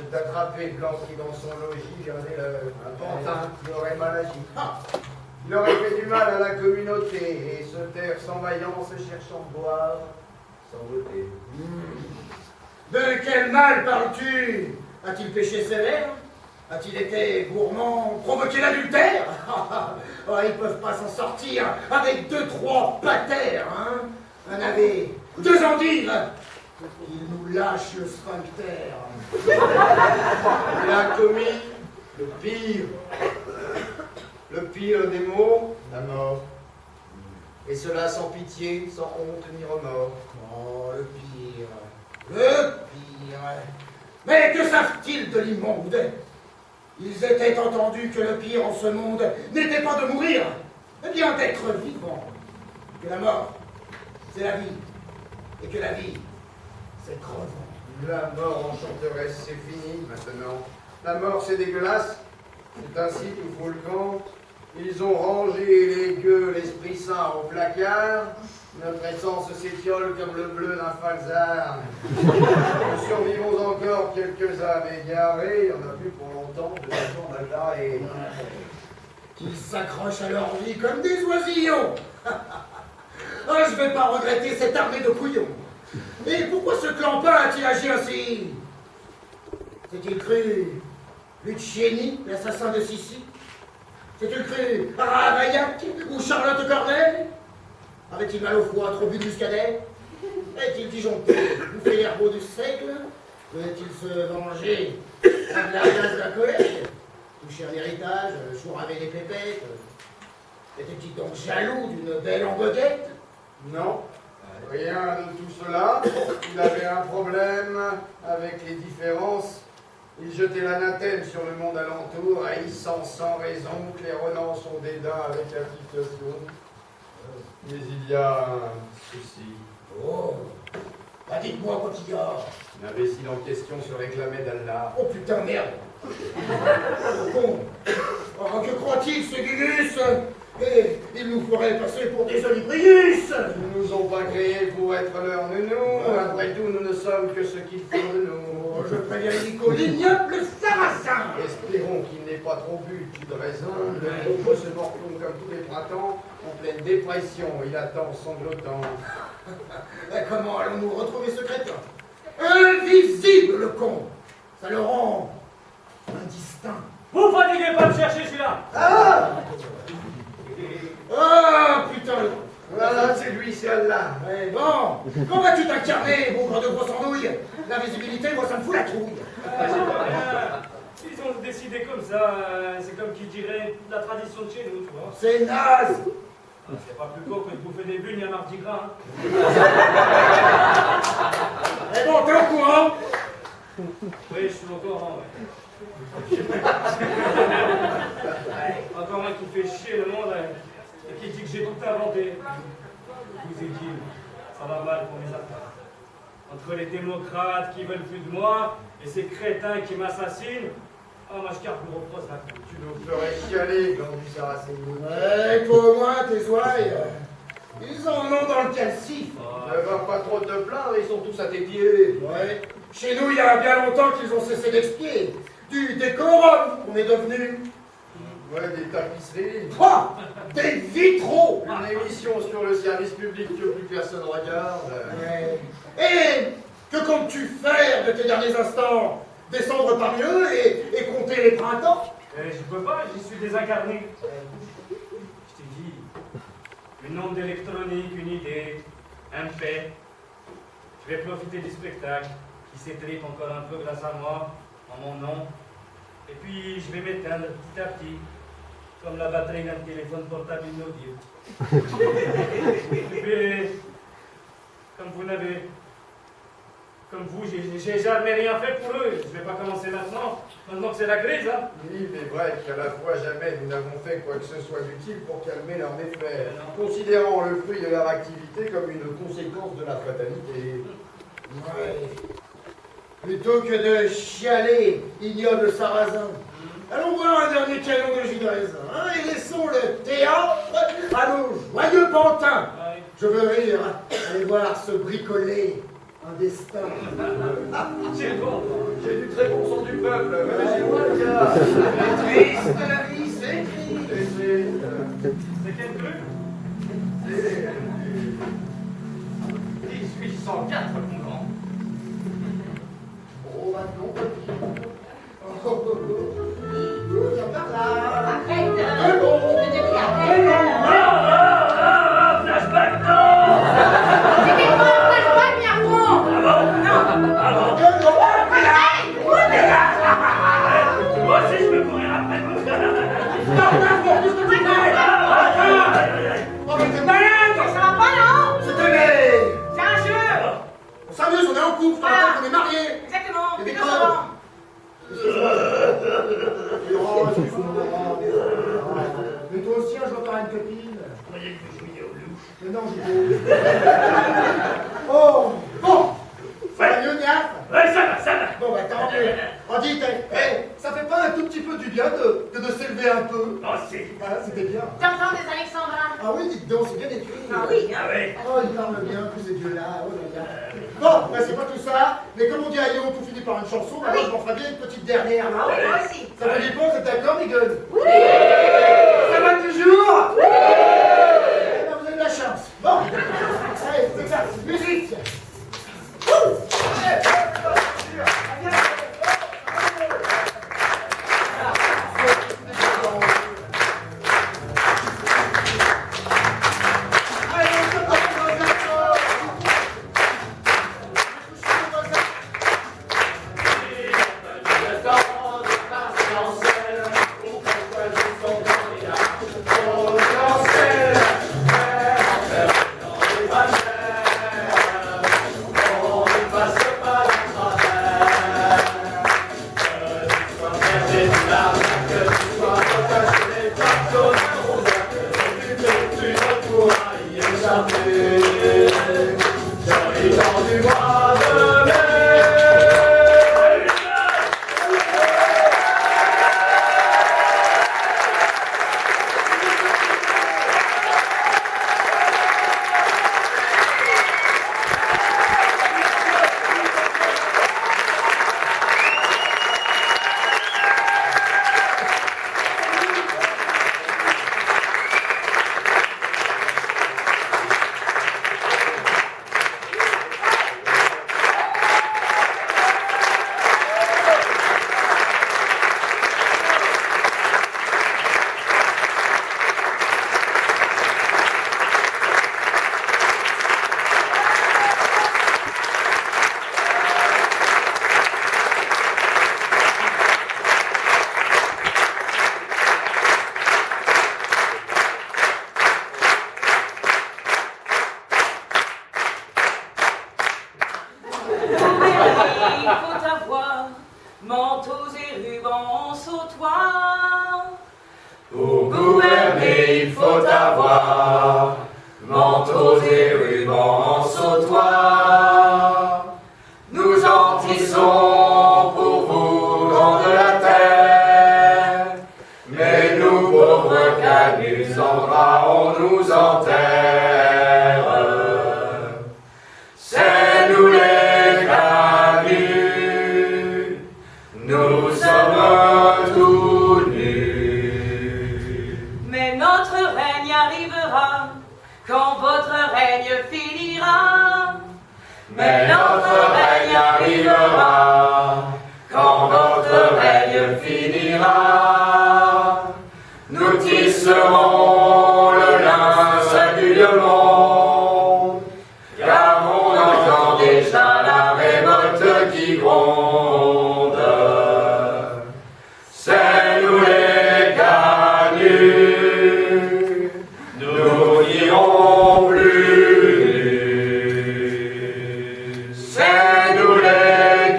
tout attrapé, planqué dans son logis, gardez-le, un pantin qui aurait mal agi. Il aurait fait du mal à la communauté et se taire sans vaillance, cherchant de boire, sans voter. De quel mal parles-tu? A-t-il péché sévère? A-t-il été gourmand, provoqué l'adultère? Oh, ils peuvent pas s'en sortir avec 2-3 patères, hein? Un navet, 2 endives. Il nous lâche le sphincter. Il a commis le pire des maux, la mort. Et cela sans pitié, sans honte ni remords. Oh, le pire. Le pire. Mais que savent-ils de l'immonde? Ils étaient entendus que le pire en ce monde n'était pas de mourir, mais bien d'être vivant. Que la mort, c'est la vie. Et que la vie, c'est crevant. La mort enchanteresse, c'est fini maintenant. La mort, c'est dégueulasse. C'est ainsi qu'il faut le compte. Ils ont rangé les gueux, l'Esprit Saint au placard. Notre essence s'étiole comme le bleu d'un falzar. Nous survivons encore quelques âmes égarées. Il n'y en a plus pour longtemps, de façon mal barrée. Qui s'accrochent à leur vie comme des oisillons. Oh, je vais pas regretter cette armée de couillons. Et pourquoi ce clampin a-t-il agi ainsi? S'est-il cru Lucieni, l'assassin de Sissi? S'est-il cru Ravaillac ou Charlotte Corday? Avait-il mal au foie, trop bu de muscadet? Est-il disjoncté, bouffé l'herbeau du seigle? Veut-il se venger de la glace d'un collègue? Toucher un héritage, chouraver des pépettes? Était-il donc jaloux d'une belle emboguette? Non, rien de tout cela. Il avait un problème avec les différences. Il jetait l'anathème sur le monde alentour, haïssant sans raison, claironnant son dédain avec affectation. Mais il y a un souci. Oh, bah dites-moi quand il y a. L'imbécile en question se réclamait d'Allah. Oh putain, merde. Bon, oh, que croit-il ce Gugus? Et il nous ferait passer pour des olibrius. Ils nous ont pas créés pour être leurs nounous. Après tout, nous ne sommes que ce qu'il faut de nous. Oh, je préviens Nico, l'ignoble sarrasin. Espérons qu'il n'ait pas trop bu de jus de raisin. Le propos se morfond comme tous les printemps, en pleine dépression. Il attend sanglotant. Comment allons-nous retrouver ce crétin? Invisible, le con. Ça le rend indistinct. Vous fatiguez pas de chercher celui-là. Ah! Ah, putain. Voilà, c'est lui, c'est Allah. Ouais, bon, comment vas-tu t'incarner, bougre de grosse andouille? L'invisibilité, moi, ça me fout la trouille. J'y peux rien. Ils ont décidé comme ça. C'est comme qui dirait la tradition de chez nous, tu vois. C'est naze. C'est pas plus court que de bouffer des bulles à Mardi Gras. Hein. Eh bon, t'es au courant? Oui, je suis au courant, ouais. Encore un qui fait chier le monde et qui dit que j'ai tout inventé. Je vous ai dit, ça va mal pour mes affaires. Entre les démocrates qui veulent plus de moi et ces crétins qui m'assassinent, ah, moi je garde mon reproche là. Tu nous ferais chialer quand tu seras assez beau. Ouais, toi au moins, tes ouailles, ils en ont dans le calcif. Ne va pas trop te plaindre, ils sont tous à tes pieds. Ouais, chez nous, il y a bien longtemps qu'ils ont cessé d'expier. Du décorum qu'on est devenu. Ouais, des tapisseries. Quoi? Des vitraux. Une émission sur le service public que plus personne regarde. Ouais. Et que comptes-tu faire de tes derniers instants? Descendre parmi eux et compter les printemps? Je peux pas, j'y suis désincarné. Je t'ai dit, une onde électronique, une idée, un fait. Je vais profiter du spectacle qui s'étripe encore un peu grâce à moi, en mon nom. Et puis je vais m'éteindre petit à petit, comme la batterie d'un téléphone portable inaudible. Et puis, comme vous, j'ai jamais rien fait pour eux. Je vais pas commencer maintenant que c'est la crise, hein. Oui, il est vrai qu'à la fois jamais nous n'avons fait quoi que ce soit d'utile pour calmer leurs méfaits, considérant le fruit de leur activité comme une conséquence de la fatalité. Ouais. Plutôt que de chialer, ignoble sarrasin. Allons voir un dernier canon de jus de raisin, hein, et laissons le théâtre à nos joyeux pantins. Ouais. Je veux rire, aller voir se bricoler un destin. C'est bon. J'ai du très bon sang du peuple. Mais c'est moi le gars. C'est triste, la vie, c'est triste. C'est quel truc? C'est 1804, mon grand. Oh, bah non, petit. Viens par là. Arrête! Allons. Je te dis arrête! Flashback, non! C'était pas un flashback, Miarco! Moi aussi, je peux courir après vous. Oh, mais t'es malade. Ça va pas, non? C'était les... C'est un jeu! On s'amuse, on est en couple, on Voilà. est mariés. Exactement! Il y a des Plus preuves. souvent. Mais toi aussi, un jour, t'auras une copine. Je croyais que vous jouiez au loup. Mais non, j'ai Oh, bon. Ça va mieux, Niaf? Ouais, ça va. Bon, bah, tant mieux. On dit, ça fait pas un tout petit peu du bien de s'élever un peu? Oh, si. Voilà, c'était bien. T'entends des Alexandrins? Ah oui, dites donc, c'est bien écrit. Ah oui, hein? Ah ouais. Oh, il parle bien, tous ces dieux-là. Oh là là. Bon, bah, c'est pas tout ça. Mais comme on dit à Lyon, tout finit par une chanson, Ah alors oui. je m'en ferai bien une petite dernière. Ah oui, moi aussi. Ça vous dit pas, vous êtes d'accord, les gueules? Oui! Ça va toujours? Oui! Eh ben, vous avez de la chance. Bon, allez, c'est parti. Musique. manteaux et rubans sautoirs. Pour gouverner, il faut avoir manteaux et rubans sautoirs. Nous en tissons pour vous, grands de la terre, mais nous, pauvres canuts en drap, on nous enterre. C'est nous les canuts, nous sommes tout nus. Mais notre règne arrivera quand votre règne finira. Mais notre règne arrivera quand votre règne finira. Nous tisserons le linge du vieux monde, car on entend déjà la révolte qui gronde. C'est nous les canuts, nous n'irons plus nus. C'est nous les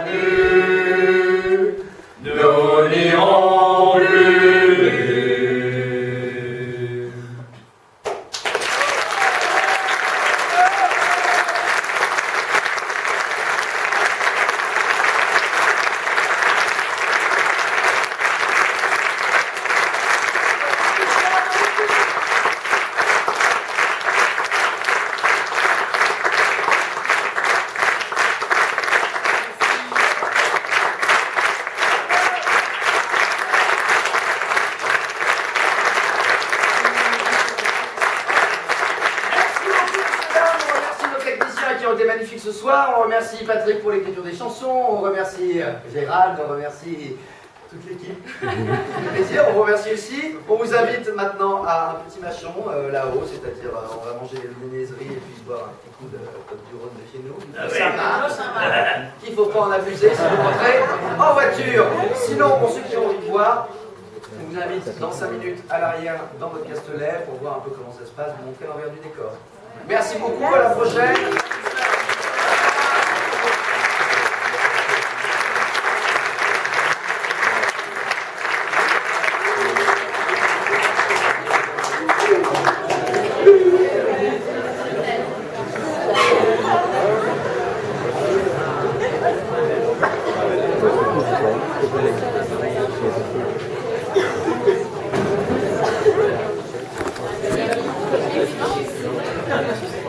canuts, nous n'irons plus nus. ce soir. On remercie Patrick pour l'écriture des chansons, on remercie Gérald, on remercie toute l'équipe. Ça fait plaisir. On vous remercie aussi. On vous invite maintenant à un petit machon là-haut, c'est-à-dire on va manger une niaiserie et puis boire un petit coup de Côte du Rhône de chez nous. Il ne faut pas en abuser si vous rentrez en voiture. Sinon, pour ceux qui ont envie de voir, on vous invite dans 5 minutes à l'arrière dans votre Castelet pour voir un peu comment ça se passe, vous montrer l'envers du décor. Merci beaucoup, à la prochaine. Merci.